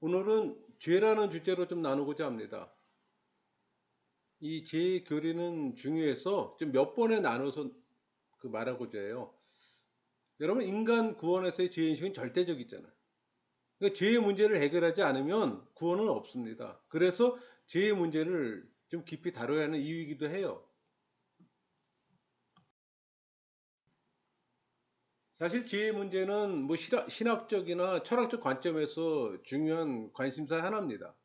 오늘은 죄라는 주제로 좀 나누고자 합니다. 이 죄의 교리는 중요해서 좀 몇 번에 나눠서 말하고자 해요. 여러분, 인간 구원에서의 죄인식은 절대적이잖아요. 그러니까 죄의 문제를 해결하지 않으면 구원은 없습니다. 그래서 죄의 문제를 좀 깊이 다뤄야 하는 이유이기도 해요. 사실 죄의 문제는 뭐 신학적이나 철학적 관점에서 중요한 관심사 하나입니다.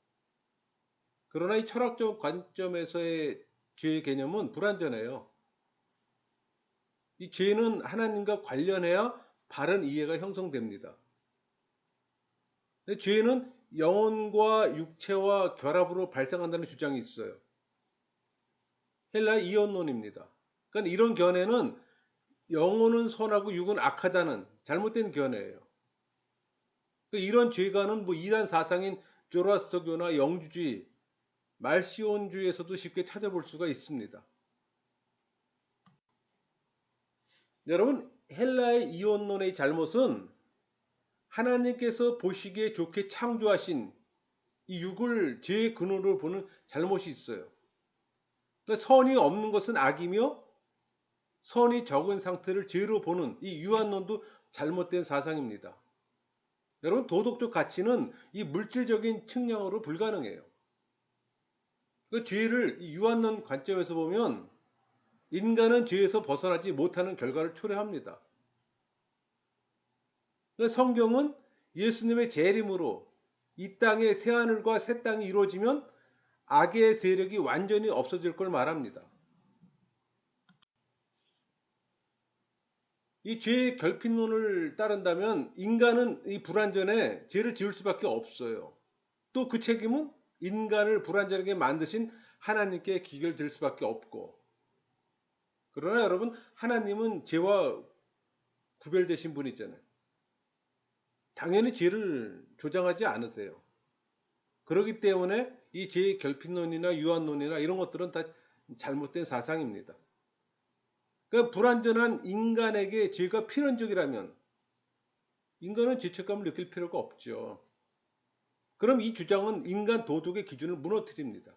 그러나 이 철학적 관점에서의 죄의 개념은 불완전해요. 이 죄는 하나님과 관련해야 바른 이해가 형성됩니다. 근데 죄는 영혼과 육체와 결합으로 발생한다는 주장이 있어요. 헬라의 이원론입니다. 그러니까 이런 견해는 영혼은 선하고 육은 악하다는 잘못된 견해예요. 그러니까 이런 죄가는 뭐 이단 사상인 조라스터교나 영주주의, 말시온주의에서도 쉽게 찾아볼 수가 있습니다. 여러분, 헬라의 이원론의 잘못은 하나님께서 보시기에 좋게 창조하신 이 육을 죄의 근원으로 보는 잘못이 있어요. 그러니까 선이 없는 것은 악이며 선이 적은 상태를 죄로 보는 이 유한론도 잘못된 사상입니다. 여러분, 도덕적 가치는 이 물질적인 측량으로 불가능해요. 그 죄를 이 유한론 관점에서 보면 인간은 죄에서 벗어나지 못하는 결과를 초래합니다. 성경은 예수님의 재림으로 이 땅에 새하늘과 새 땅이 이루어지면 악의 세력이 완전히 없어질 걸 말합니다. 이 죄의 결핍론을 따른다면 인간은 이 불완전에 죄를 지을 수밖에 없어요. 또 그 책임은 인간을 불완전하게 만드신 하나님께 기결될 수밖에 없고. 그러나 여러분, 하나님은 죄와 구별되신 분이잖아요. 당연히 죄를 조장하지 않으세요. 그렇기 때문에 이 죄의 결핍론이나 유한론이나 이런 것들은 다 잘못된 사상입니다. 그러니까 불완전한 인간에게 죄가 필연적이라면 인간은 죄책감을 느낄 필요가 없죠. 그럼 이 주장은 인간 도덕의 기준을 무너뜨립니다.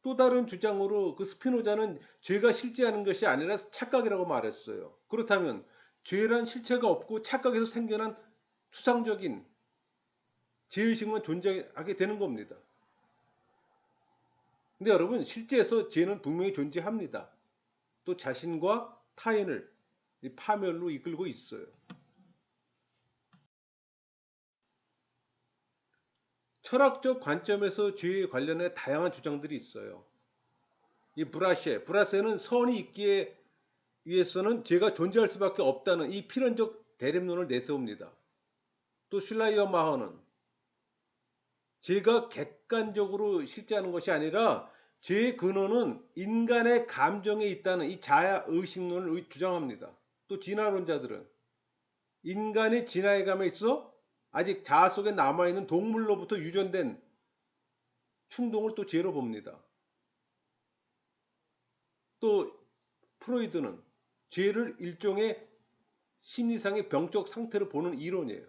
또 다른 주장으로 그 스피노자는 죄가 실제하는 것이 아니라 착각이라고 말했어요. 그렇다면 죄란 실체가 없고 착각에서 생겨난 추상적인 죄의식만 존재하게 되는 겁니다. 근데 여러분, 실제에서 죄는 분명히 존재합니다. 또 자신과 타인을 파멸로 이끌고 있어요. 철학적 관점에서 죄에 관련해 다양한 주장들이 있어요. 이 브라셰는 선이 있기에 위해서는 죄가 존재할 수밖에 없다는 이 필연적 대립론을 내세웁니다. 또 슐라이어 마허는 죄가 객관적으로 실제하는 것이 아니라 죄의 근원은 인간의 감정에 있다는 이 자아의식론을 주장합니다. 또 진화론자들은 인간이 진화의 감에 있어 아직 자아 속에 남아있는 동물로부터 유전된 충동을 또 죄로 봅니다. 또 프로이드는 죄를 일종의 심리상의 병적 상태로 보는 이론이에요.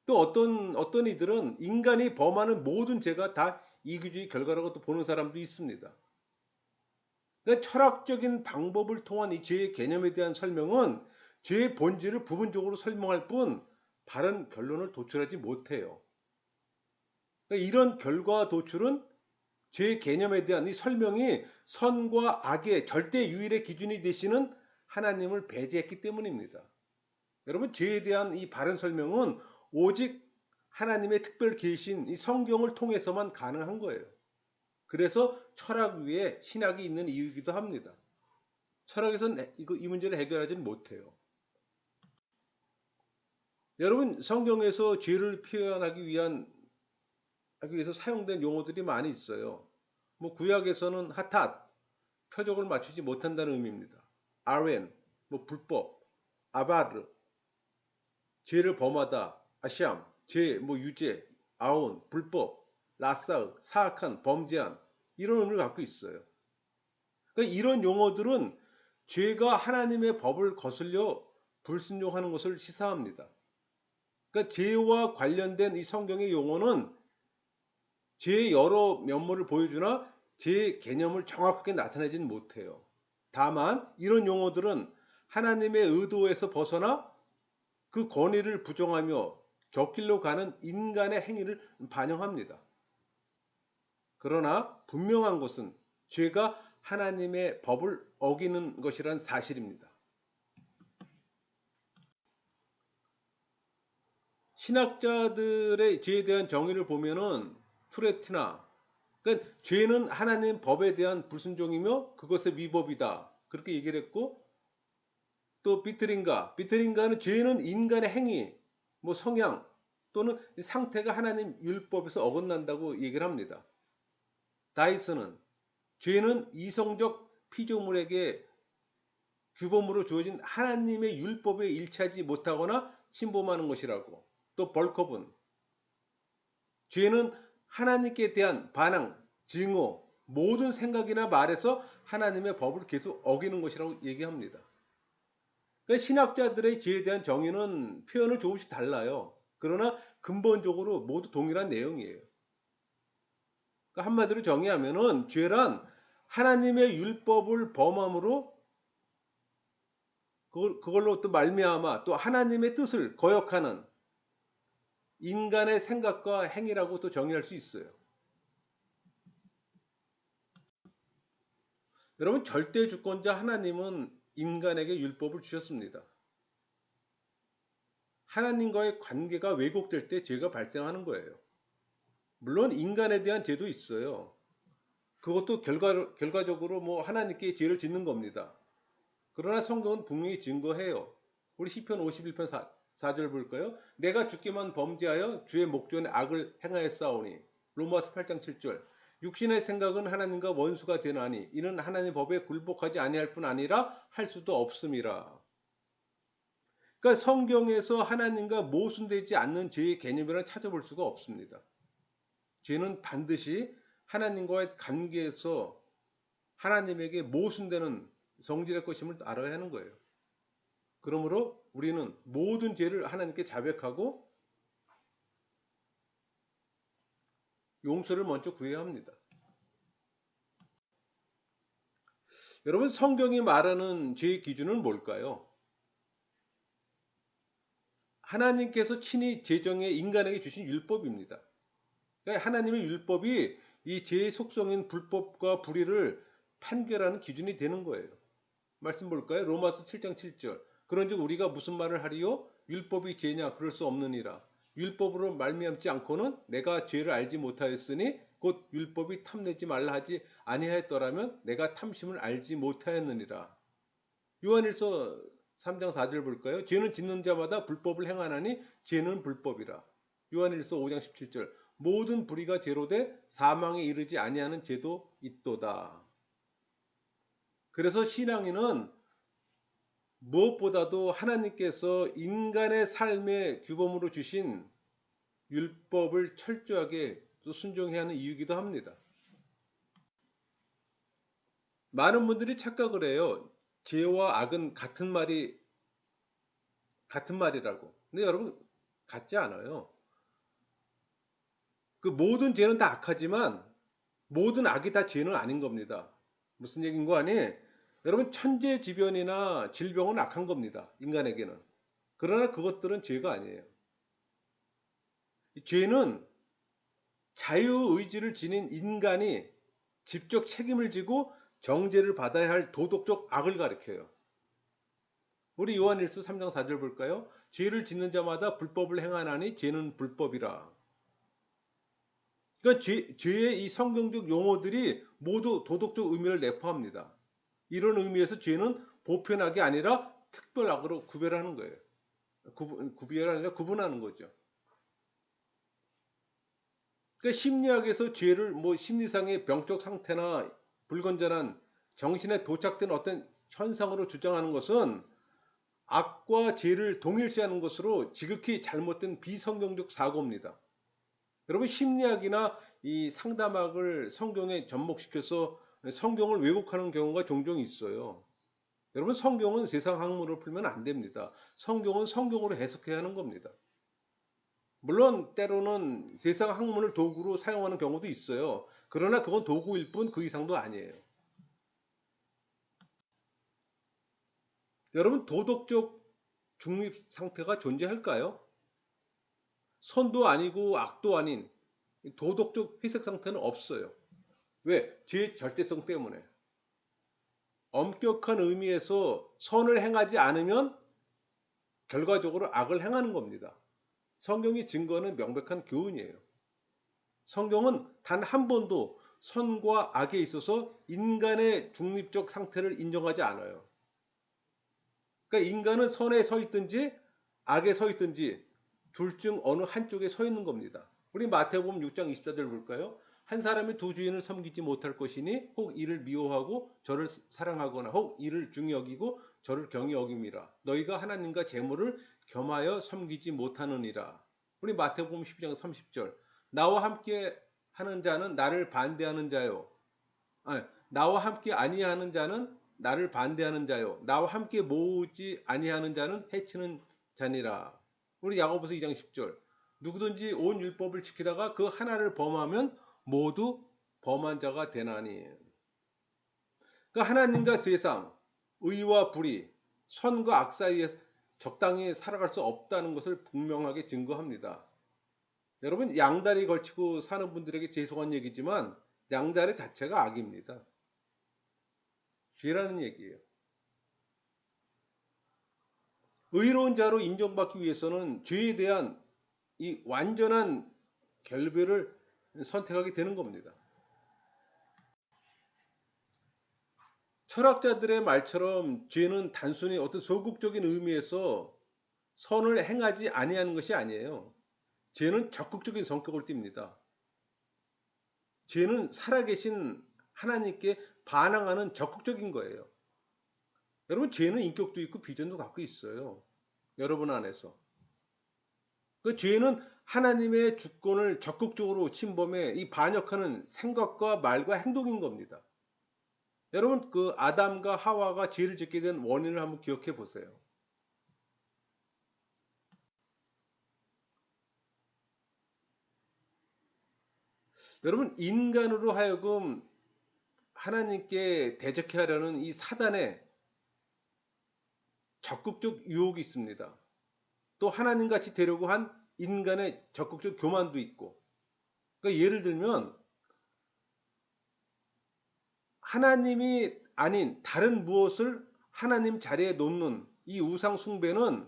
또 어떤 이들은 인간이 범하는 모든 죄가 다 이기주의 결과라고 또 보는 사람도 있습니다. 그러니까 철학적인 방법을 통한 이 죄의 개념에 대한 설명은 죄의 본질을 부분적으로 설명할 뿐 바른 결론을 도출하지 못해요. 그러니까 이런 결과 도출은 죄의 개념에 대한 이 설명이 선과 악의 절대 유일의 기준이 되시는 하나님을 배제했기 때문입니다. 여러분, 죄에 대한 이 바른 설명은 오직 하나님의 특별 계신 이 성경을 통해서만 가능한 거예요. 그래서 철학 위에 신학이 있는 이유이기도 합니다. 철학에서는 이 문제를 해결하지는 못해요. 여러분, 성경에서 죄를 표현하기 위해서 사용된 용어들이 많이 있어요. 뭐 구약에서는 하탓, 표적을 맞추지 못한다는 의미입니다. 아렌, 뭐 불법, 아바르, 죄를 범하다, 아샴, 죄, 뭐 유죄, 아온, 불법, 라싸, 사악한, 범죄한 이런 의미를 갖고 있어요. 그러니까 이런 용어들은 죄가 하나님의 법을 거슬려 불순종하는 것을 시사합니다. 그러니까 죄와 관련된 이 성경의 용어는 죄의 여러 면모를 보여주나 죄의 개념을 정확하게 나타내지는 못해요. 다만 이런 용어들은 하나님의 의도에서 벗어나 그 권위를 부정하며 곁길로 가는 인간의 행위를 반영합니다. 그러나 분명한 것은 죄가 하나님의 법을 어기는 것이란 사실입니다. 신학자들의 죄에 대한 정의를 보면은 투레티나, 그러니까 죄는 하나님 법에 대한 불순종이며 그것의 위법이다, 그렇게 얘기를 했고, 또 비트린가는 죄는 인간의 행위, 뭐 성향 또는 상태가 하나님 율법에서 어긋난다고 얘기를 합니다. 다이슨은 죄는 이성적 피조물에게 규범으로 주어진 하나님의 율법에 일치하지 못하거나 침범하는 것이라고. 또 벌컵은 죄는 하나님께 대한 반항, 증오, 모든 생각이나 말에서 하나님의 법을 계속 어기는 것이라고 얘기합니다. 그러니까 신학자들의 죄에 대한 정의는 표현을 조금씩 달라요. 그러나 근본적으로 모두 동일한 내용이에요. 그러니까 한마디로 정의하면은 죄란 하나님의 율법을 범함으로 그걸로 또 말미암아 또 하나님의 뜻을 거역하는 인간의 생각과 행위라고 또 정의할 수 있어요. 여러분, 절대 주권자 하나님은 인간에게 율법을 주셨습니다. 하나님과의 관계가 왜곡될 때 죄가 발생하는 거예요. 물론 인간에 대한 죄도 있어요. 그것도 결과적으로 뭐 하나님께 죄를 짓는 겁니다. 그러나 성경은 분명히 증거해요. 우리 시편 51편 4절 볼까요? 내가 주께만 범죄하여 주의 목전에 악을 행하였사오니. 로마서 8장 7절. 육신의 생각은 하나님과 원수가 되나니 이는 하나님의 법에 굴복하지 아니할 뿐 아니라 할 수도 없음이라. 그러니까 성경에서 하나님과 모순되지 않는 죄의 개념이라 찾아볼 수가 없습니다. 죄는 반드시 하나님과의 관계에서 하나님에게 모순되는 성질의 것임을 알아야 하는 거예요. 그러므로 우리는 모든 죄를 하나님께 자백하고 용서를 먼저 구해야 합니다. 여러분, 성경이 말하는 죄의 기준은 뭘까요? 하나님께서 친히 제정해 인간에게 주신 율법입니다. 그러니까 하나님의 율법이 이 죄의 속성인 불법과 불의를 판결하는 기준이 되는 거예요. 말씀 볼까요? 로마서 7장 7절. 그런즉 우리가 무슨 말을 하리요? 율법이 죄냐? 그럴 수 없느니라. 율법으로 말미암지 않고는 내가 죄를 알지 못하였으니 곧 율법이 탐내지 말라 하지 아니하였더라면 내가 탐심을 알지 못하였느니라. 요한일서 3장 4절 볼까요? 죄는 짓는 자마다 불법을 행하나니 죄는 불법이라. 요한일서 5장 17절. 모든 불의가 죄로 돼 사망에 이르지 아니하는 죄도 있도다. 그래서 신앙인은 무엇보다도 하나님께서 인간의 삶의 규범으로 주신 율법을 철저하게 또 순종해야 하는 이유이기도 합니다. 많은 분들이 착각을 해요. 죄와 악은 같은 말이라고. 근데 여러분, 같지 않아요. 그 모든 죄는 다 악하지만 모든 악이 다 죄는 아닌 겁니다. 무슨 얘기인 거 아니? 여러분, 천재지변이나 질병은 악한 겁니다. 인간에게는. 그러나 그것들은 죄가 아니에요. 죄는 자유의지를 지닌 인간이 직접 책임을 지고 정죄를 받아야 할 도덕적 악을 가리켜요. 우리 요한일서 3장 4절 볼까요? 죄를 짓는 자마다 불법을 행하나니 죄는 불법이라. 그러니까 죄의 이 성경적 용어들이 모두 도덕적 의미를 내포합니다. 이런 의미에서 죄는 보편악이 아니라 특별악으로 구별하는 거예요. 구별이 아니라 구분하는 거죠. 그러니까 심리학에서 죄를 뭐 심리상의 병적 상태나 불건전한 정신에 도착된 어떤 현상으로 주장하는 것은 악과 죄를 동일시하는 것으로 지극히 잘못된 비성경적 사고입니다. 여러분, 심리학이나 이 상담학을 성경에 접목시켜서 성경을 왜곡하는 경우가 종종 있어요. 여러분, 성경은 세상 학문으로 풀면 안 됩니다. 성경은 성경으로 해석해야 하는 겁니다. 물론 때로는 세상 학문을 도구로 사용하는 경우도 있어요. 그러나 그건 도구일 뿐 그 이상도 아니에요. 여러분 도덕적 중립 상태가 존재할까요? 선도 아니고 악도 아닌 도덕적 회색 상태는 없어요. 왜? 죄의 절대성 때문에. 엄격한 의미에서 선을 행하지 않으면 결과적으로 악을 행하는 겁니다. 성경의 증거는 명백한 교훈이에요. 성경은 단 한 번도 선과 악에 있어서 인간의 중립적 상태를 인정하지 않아요. 그러니까 인간은 선에 서 있든지 악에 서 있든지 둘 중 어느 한쪽에 서 있는 겁니다. 우리 마태복음 6장 24절 볼까요? 한 사람이 두 주인을 섬기지 못할 것이니 혹 이를 미워하고 저를 사랑하거나 혹 이를 중히 여기고 저를 경히 여김이라. 너희가 하나님과 재물을 겸하여 섬기지 못하느니라. 우리 마태복음 12장 30절. 나와 함께 하는 자는 나를 반대하는 자요. 아니, 나와 함께 아니하는 자는 나를 반대하는 자요. 나와 함께 모으지 아니하는 자는 해치는 자니라. 우리 야고보서 2장 10절. 누구든지 온 율법을 지키다가 그 하나를 범하면 모두 범한 자가 되나니. 그 하나님과 세상, 의와 불의, 선과 악 사이에 적당히 살아갈 수 없다는 것을 분명하게 증거합니다. 여러분 양다리 걸치고 사는 분들에게 죄송한 얘기지만 양다리 자체가 악입니다. 죄라는 얘기예요. 의로운 자로 인정받기 위해서는 죄에 대한 이 완전한 결별을 선택하게 되는 겁니다. 철학자들의 말처럼 죄는 단순히 어떤 소극적인 의미에서 선을 행하지 아니하는 것이 아니에요. 죄는 적극적인 성격을 띱니다. 죄는 살아계신 하나님께 반항하는 적극적인 거예요. 여러분 죄는 인격도 있고 비전도 갖고 있어요. 여러분 안에서. 그 죄는 하나님의 주권을 적극적으로 침범해 이 반역하는 생각과 말과 행동인 겁니다. 여러분 그 아담과 하와가 죄를 짓게 된 원인을 한번 기억해 보세요. 여러분 인간으로 하여금 하나님께 대적해 하려는 이 사단의 적극적 유혹이 있습니다. 또 하나님같이 되려고 한 인간의 적극적 교만도 있고. 그러니까 예를 들면 하나님이 아닌 다른 무엇을 하나님 자리에 놓는 이 우상 숭배는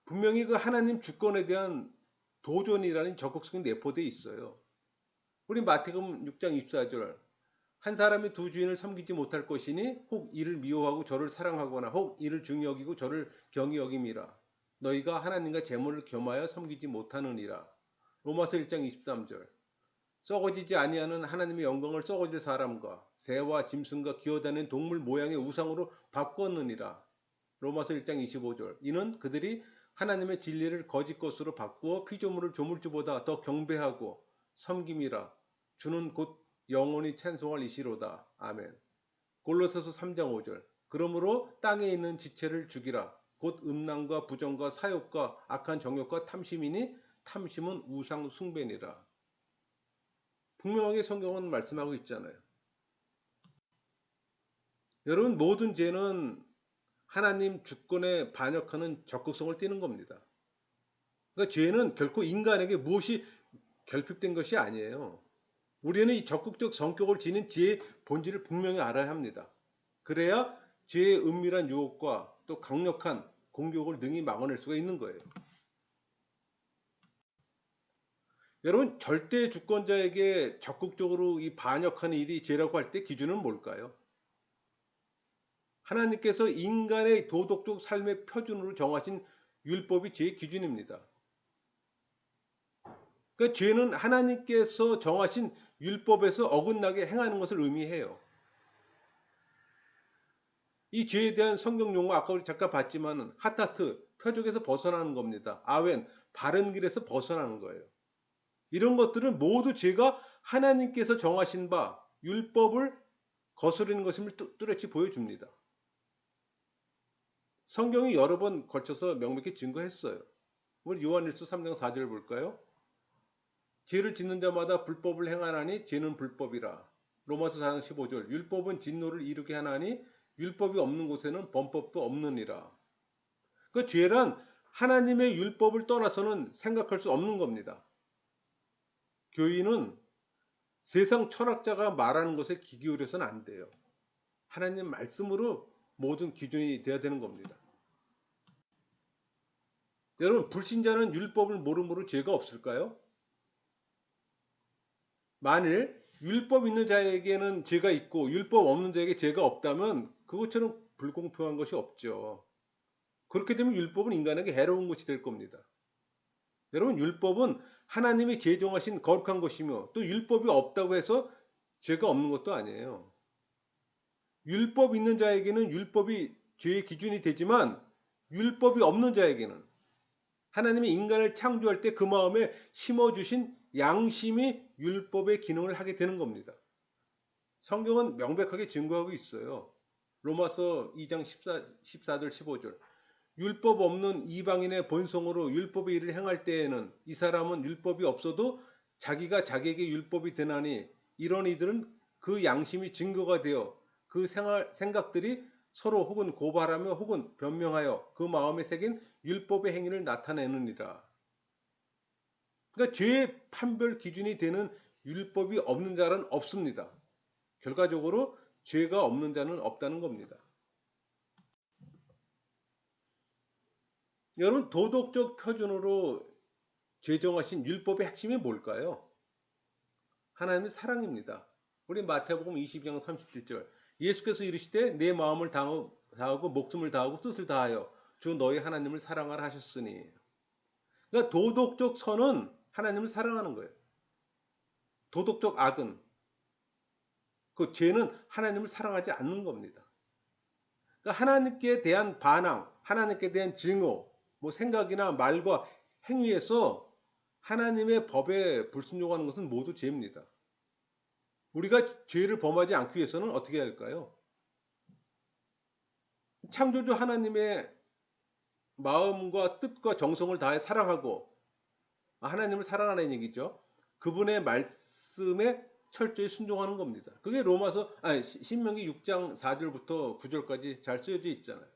분명히 그 하나님 주권에 대한 도전이라는 적극성이 내포되어 있어요. 우리 마태복음 6장 24절. 한 사람이 두 주인을 섬기지 못할 것이니 혹 이를 미워하고 저를 사랑하거나 혹 이를 중히 여기고 저를 경히 여김이라. 너희가 하나님과 재물을 겸하여 섬기지 못하느니라. 로마서 1장 23절. 썩어지지 아니하는 하나님의 영광을 썩어질 사람과 새와 짐승과 기어다니는 동물 모양의 우상으로 바꾸었느니라. 로마서 1장 25절. 이는 그들이 하나님의 진리를 거짓 것으로 바꾸어 피조물을 조물주보다 더 경배하고 섬김이라. 주는 곧 영원히 찬송할 이시로다. 아멘. 골로새서 3장 5절. 그러므로 땅에 있는 지체를 죽이라. 곧 음란과 부정과 사욕과 악한 정욕과 탐심이니 탐심은 우상 숭배니라. 분명하게 성경은 말씀하고 있잖아요. 여러분 모든 죄는 하나님 주권에 반역하는 적극성을 띠는 겁니다. 그러니까 죄는 결코 인간에게 무엇이 결핍된 것이 아니에요. 우리는 이 적극적 성격을 지닌 죄의 본질을 분명히 알아야 합니다. 그래야 죄의 은밀한 유혹과 또 강력한 공격을 능히 막아낼 수가 있는 거예요. 여러분 절대 주권자에게 적극적으로 이 반역하는 일이 죄라고 할 때 기준은 뭘까요? 하나님께서 인간의 도덕적 삶의 표준으로 정하신 율법이 죄의 기준입니다. 그러니까 죄는 하나님께서 정하신 율법에서 어긋나게 행하는 것을 의미해요. 이 죄에 대한 성경 용어 아까 우리 잠깐 봤지만 하타트 표적에서 벗어나는 겁니다. 아웬 바른 길에서 벗어나는 거예요. 이런 것들은 모두 죄가 하나님께서 정하신 바 율법을 거스르는 것임을 뚜렷이 보여줍니다. 성경이 여러 번 걸쳐서 명백히 증거했어요. 우리 요한일서 3장 4절 볼까요? 죄를 짓는 자마다 불법을 행하나니 죄는 불법이라. 로마서 4장 15절. 율법은 진노를 이루게 하나니 율법이 없는 곳에는 범법도 없느니라. 그 죄란 하나님의 율법을 떠나서는 생각할 수 없는 겁니다. 교인은 세상 철학자가 말하는 것에 귀 기울여서는 안 돼요. 하나님 말씀으로 모든 기준이 되어야 되는 겁니다. 여러분, 불신자는 율법을 모름으로 죄가 없을까요? 만일 율법 있는 자에게는 죄가 있고 율법 없는 자에게 죄가 없다면 그것처럼 불공평한 것이 없죠. 그렇게 되면 율법은 인간에게 해로운 것이 될 겁니다. 여러분, 율법은 하나님이 제정하신 거룩한 것이며 또 율법이 없다고 해서 죄가 없는 것도 아니에요. 율법 있는 자에게는 율법이 죄의 기준이 되지만 율법이 없는 자에게는 하나님이 인간을 창조할 때 그 마음에 심어주신 양심이 율법의 기능을 하게 되는 겁니다. 성경은 명백하게 증거하고 있어요. 로마서 2장 14절 15절. 율법 없는 이방인의 본성으로 율법의 일을 행할 때에는 이 사람은 율법이 없어도 자기가 자기에게 율법이 되나니 이런 이들은 그 양심이 증거가 되어 그 생각들이 서로 혹은 고발하며 혹은 변명하여 그 마음에 새긴 율법의 행위를 나타내느니라. 그러니까 죄의 판별 기준이 되는 율법이 없는 자는 없습니다. 결과적으로 죄가 없는 자는 없다는 겁니다. 여러분, 도덕적 표준으로 제정하신 율법의 핵심이 뭘까요? 하나님의 사랑입니다. 우리 마태복음 20장 37절. 예수께서 이르시되 내 마음을 다하고 목숨을 다하고 뜻을 다하여 주 너희 하나님을 사랑하라 하셨으니. 그러니까 도덕적 선은 하나님을 사랑하는 거예요. 도덕적 악은, 그 죄는 하나님을 사랑하지 않는 겁니다. 그러니까 하나님께 대한 반항, 하나님께 대한 증오, 뭐 생각이나 말과 행위에서 하나님의 법에 불순종하는 것은 모두 죄입니다. 우리가 죄를 범하지 않기 위해서는 어떻게 할까요? 창조주 하나님의 마음과 뜻과 정성을 다해 사랑하고, 하나님을 사랑하는 얘기죠. 그분의 말씀에 철저히 순종하는 겁니다. 그게 신명기 6장 4절부터 9절까지 잘 쓰여져 있잖아요.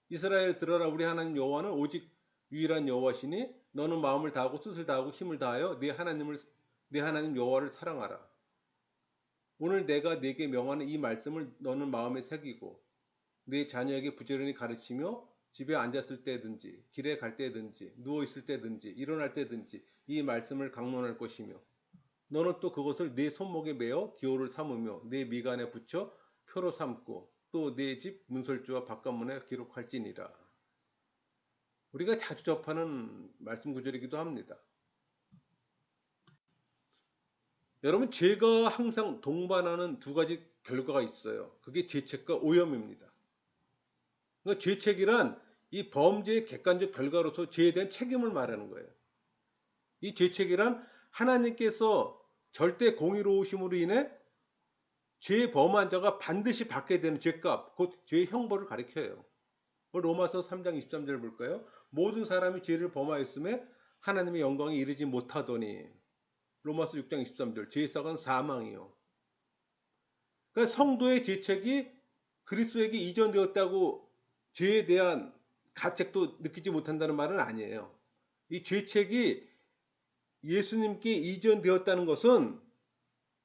이스라엘 들어라, 우리 하나님 여호와는 오직 유일한 여호와시니 너는 마음을 다하고 뜻을 다하고 힘을 다하여 네 하나님 여호와를 사랑하라. 오늘 내가 네게 명하는 이 말씀을 너는 마음에 새기고 네 자녀에게 부지런히 가르치며 집에 앉았을 때든지 길에 갈 때든지 누워 있을 때든지 일어날 때든지 이 말씀을 강론할 것이며 너는 또 그것을 네 손목에 매어 기호를 삼으며 네 미간에 붙여 표로 삼고 또 네 집 문설주와 바깥문에 기록할지니라. 우리가 자주 접하는 말씀 구절이기도 합니다. 여러분, 죄가 항상 동반하는 두 가지 결과가 있어요. 그게 죄책과 오염입니다. 그러니까 죄책이란 이 범죄의 객관적 결과로서 죄에 대한 책임을 말하는 거예요. 이 죄책이란 하나님께서 절대 공의로우심으로 인해 죄 범한 자가 반드시 받게 되는 죄값, 곧 죄의 형벌을 가리켜요. 로마서 3장 23절 볼까요? 모든 사람이 죄를 범하였음에 하나님의 영광에 이르지 못하더니. 로마서 6장 23절. 죄의 삭은 사망이요. 그러니까 성도의 죄책이 그리스도에게 이전되었다고 죄에 대한 가책도 느끼지 못한다는 말은 아니에요. 이 죄책이 예수님께 이전되었다는 것은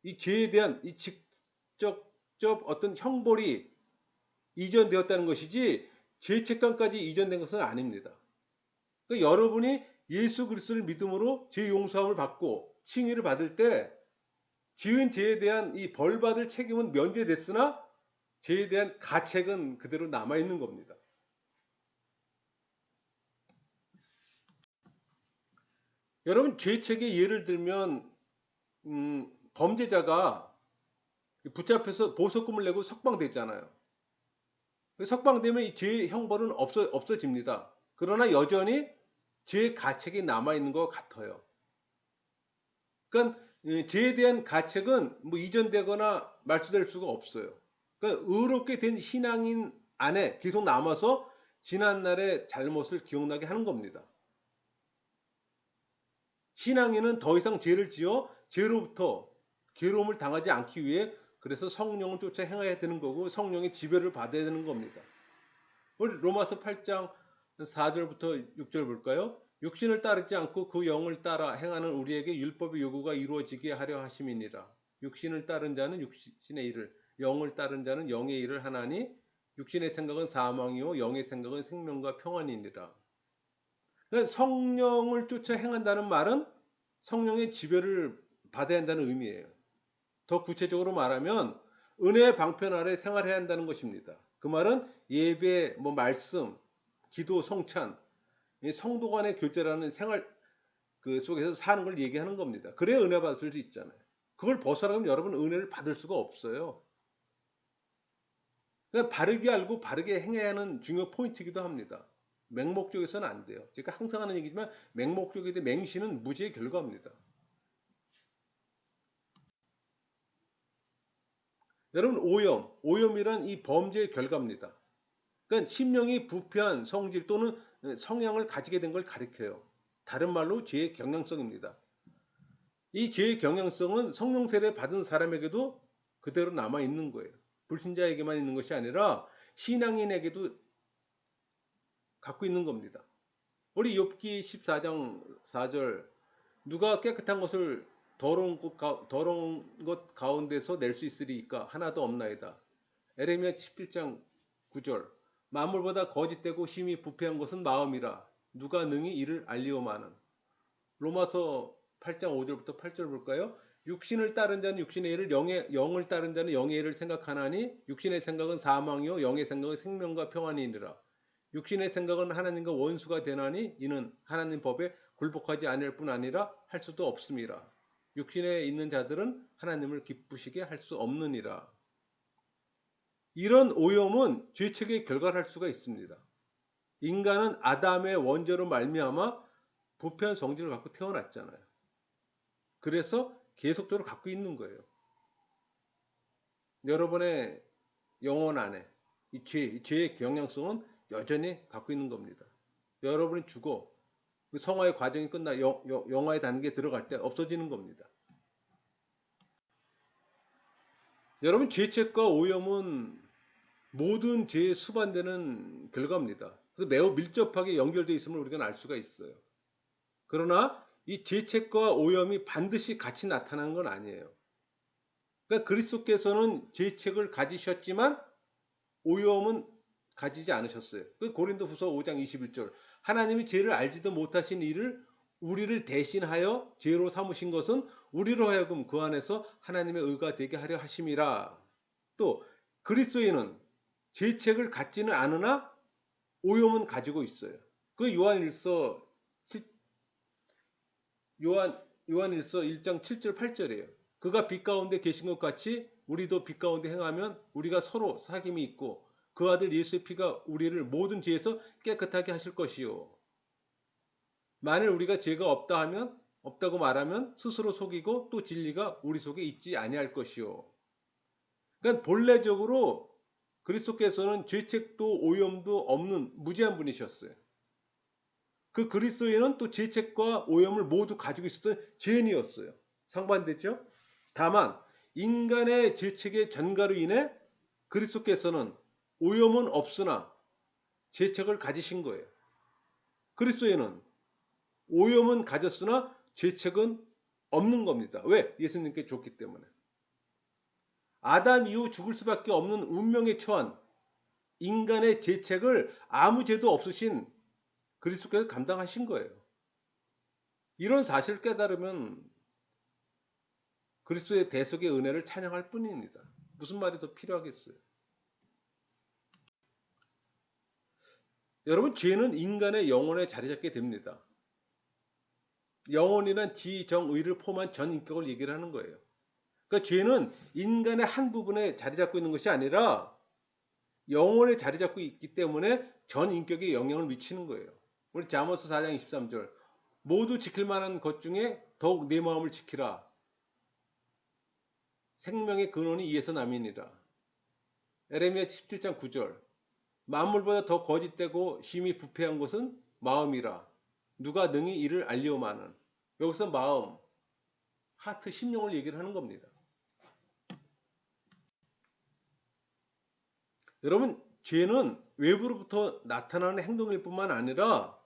이 죄에 대한 이 직접적 어떤 형벌이 이전되었다는 것이지 죄책감까지 이전된 것은 아닙니다. 그러니까 여러분이 예수 그리스도를 믿음으로 죄 용서함을 받고 칭의를 받을 때 지은 죄에 대한 이 벌받을 책임은 면제됐으나 죄에 대한 가책은 그대로 남아있는 겁니다. 여러분, 죄책의 예를 들면 범죄자가 붙잡혀서 보석금을 내고 석방됐잖아요. 석방되면 이 죄의 형벌은 없어집니다. 그러나 여전히 죄의 가책이 남아있는 것 같아요. 그러니까 죄에 대한 가책은 뭐 이전되거나 말소될 수가 없어요. 그러니까 의롭게 된 신앙인 안에 계속 남아서 지난날의 잘못을 기억나게 하는 겁니다. 신앙인은 더 이상 죄를 지어 죄로부터 괴로움을 당하지 않기 위해 그래서 성령을 쫓아 행해야 되는 거고 성령의 지배를 받아야 되는 겁니다. 우리 로마서 8장 4절부터 6절 볼까요? 육신을 따르지 않고 그 영을 따라 행하는 우리에게 율법의 요구가 이루어지게 하려 하심이니라. 육신을 따른 자는 육신의 일을, 영을 따른 자는 영의 일을 하나니 육신의 생각은 사망이요 영의 생각은 생명과 평안이니라. 그러니까 성령을 쫓아 행한다는 말은 성령의 지배를 받아야 한다는 의미예요. 더 구체적으로 말하면 은혜의 방편 아래 생활해야 한다는 것입니다. 그 말은 예배, 말씀, 기도, 성찬, 성도 간의 교제라는 생활 그 속에서 사는 걸 얘기하는 겁니다. 그래야 은혜 받을 수 있잖아요. 그걸 벗어나면 여러분 은혜를 받을 수가 없어요. 그러니까 바르게 알고 바르게 행해야 하는 중요 포인트이기도 합니다. 맹목적에서는 안 돼요. 제가 항상 하는 얘기지만 맹목적에 대해 맹신은 무지의 결과입니다. 여러분 오염이란 이 범죄의 결과입니다. 그러니까 심령이 부패한 성질 또는 성향을 가지게 된 걸 가리켜요. 다른 말로 죄의 경향성입니다. 이 죄의 경향성은 성령 세례 받은 사람에게도 그대로 남아 있는 거예요. 불신자에게만 있는 것이 아니라 신앙인에게도 갖고 있는 겁니다. 우리 욥기 14장 4절 누가 깨끗한 것을 더러운 것 가운데서 낼 수 있으리까 하나도 없나이다. 에레미야 17장 9절 만물보다 거짓되고 심히 부패한 것은 마음이라 누가 능히 이를 알리오마는. 로마서 8장 5절부터 8절 볼까요? 육신을 따른 자는 육신의 일을 영을 따른 자는 영의 일을 생각하나니 육신의 생각은 사망이요 영의 생각은 생명과 평안이니라. 육신의 생각은 하나님과 원수가 되나니 이는 하나님 법에 굴복하지 않을 뿐 아니라 할 수도 없음이라. 육신에 있는 자들은 하나님을 기쁘시게 할 수 없느니라. 이런 오염은 죄책의 결과를 할 수가 있습니다. 인간은 아담의 원죄로 말미암아 부패한 성질을 갖고 태어났잖아요. 그래서 계속적으로 갖고 있는 거예요. 여러분의 영혼 안에 이 죄의 경향성은 여전히 갖고 있는 겁니다. 여러분이 죽어 성화의 과정이 끝나 영화의 단계에 들어갈 때 없어지는 겁니다. 여러분 죄책과 오염은 모든 죄에 수반되는 결과입니다. 그래서 매우 밀접하게 연결되어 있음을 우리가 알 수가 있어요. 그러나 이 죄책과 오염이 반드시 같이 나타나는 건 아니에요. 그러니까 그리스도께서는 죄책을 가지셨지만 오염은 가지지 않으셨어요. 그 고린도후서 5장 21절 하나님이 죄를 알지도 못하신 이를 우리를 대신하여 죄로 삼으신 것은 우리로 하여금 그 안에서 하나님의 의가 되게 하려 하심이라. 또 그리스도인은 죄책을 갖지는 않으나 오염은 가지고 있어요. 그 요한일서 1장 7절 8절이에요. 그가 빛 가운데 계신 것 같이 우리도 빛 가운데 행하면 우리가 서로 사귐이 있고 그 아들 예수의 피가 우리를 모든 죄에서 깨끗하게 하실 것이요. 만일 우리가 죄가 없다 하면 없다고 말하면 스스로 속이고 또 진리가 우리 속에 있지 아니할 것이요. 그러니까 본래적으로 그리스도께서는 죄책도 오염도 없는 무죄한 분이셨어요. 그 그리스도인은 또 죄책과 오염을 모두 가지고 있었던 죄인이었어요. 상반됐죠? 다만 인간의 죄책의 전가로 인해 그리스도께서는 오염은 없으나 죄책을 가지신 거예요. 그리스도인은 오염은 가졌으나 죄책은 없는 겁니다. 왜? 예수님께 줬기 때문에. 아담 이후 죽을 수밖에 없는 운명에 처한 인간의 죄책을 아무 죄도 없으신 그리스도께서 감당하신 거예요. 이런 사실을 깨달으면 그리스도의 대속의 은혜를 찬양할 뿐입니다. 무슨 말이 더 필요하겠어요? 여러분, 죄는 인간의 영혼에 자리 잡게 됩니다. 영혼이란 지정의를 포함한 전 인격을 얘기를 하는 거예요. 그러니까 죄는 인간의 한 부분에 자리 잡고 있는 것이 아니라 영혼에 자리 잡고 있기 때문에 전 인격에 영향을 미치는 거예요. 우리 잠언서 4장 23절 모두 지킬 만한 것 중에 더욱 내 마음을 지키라. 생명의 근원이 이에서 남이니라. 에레미야 17장 9절 만물보다 더 거짓되고 심히 부패한 것은 마음이라. 누가 능히 이를 알리오마는. 여기서 마음, 하트, 심령을 얘기를 하는 겁니다. 여러분, 죄는 외부로부터 나타나는 행동일 뿐만 아니라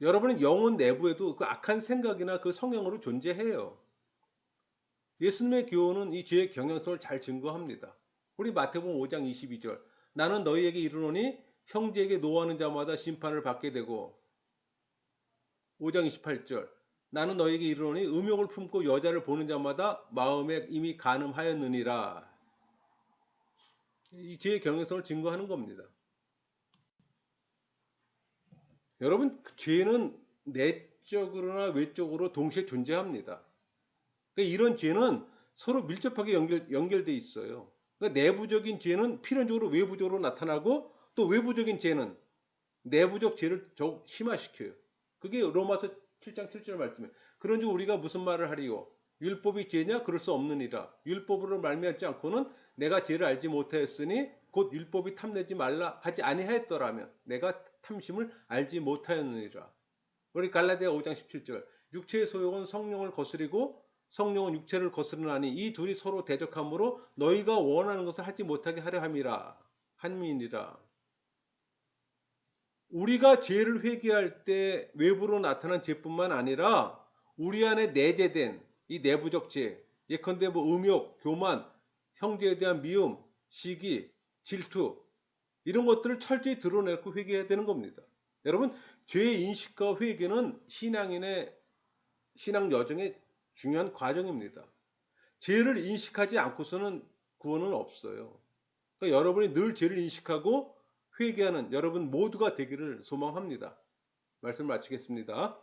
여러분의 영혼 내부에도 그 악한 생각이나 그 성향으로 존재해요. 예수님의 교훈은 이 죄의 경향성을 잘 증거합니다. 우리 마태복음 5장 22절, 나는 너희에게 이르노니 형제에게 노하는 자마다 심판을 받게 되고, 5장 28절, 나는 너희에게 이르노니 음욕을 품고 여자를 보는 자마다 마음에 이미 간음하였느니라. 이 죄의 경향성을 증거하는 겁니다. 여러분, 죄는 내적으로나 외적으로 동시에 존재합니다. 그러니까 이런 죄는 서로 밀접하게 연결돼 있어요. 그러니까 내부적인 죄는 필연적으로 외부적으로 나타나고, 또 외부적인 죄는 내부적 죄를 더욱 심화시켜요. 그게 로마서 7장 7절 말씀이에요. 그런즉 우리가 무슨 말을 하리요? 율법이 죄냐? 그럴 수 없느니라. 율법으로 말미암지 않고는 내가 죄를 알지 못하였으니 곧 율법이 탐내지 말라 하지 아니하였더라면 내가 탐심을 알지 못하였느니라. 우리 갈라디아 5장 17절, 육체의 소욕은 성령을 거스리고 성령은 육체를 거스르나니 이 둘이 서로 대적하므로 너희가 원하는 것을 하지 못하게 하려 함이니라. 우리가 죄를 회개할 때 외부로 나타난 죄뿐만 아니라 우리 안에 내재된 이 내부적 죄, 예컨대 뭐 음욕, 교만, 형제에 대한 미움, 시기, 질투, 이런 것들을 철저히 드러내고 회개해야 되는 겁니다. 여러분, 죄의 인식과 회개는 신앙인의 신앙 여정의 중요한 과정입니다. 죄를 인식하지 않고서는 구원은 없어요. 그러니까 여러분이 늘 죄를 인식하고 회개하는 여러분 모두가 되기를 소망합니다. 말씀 마치겠습니다.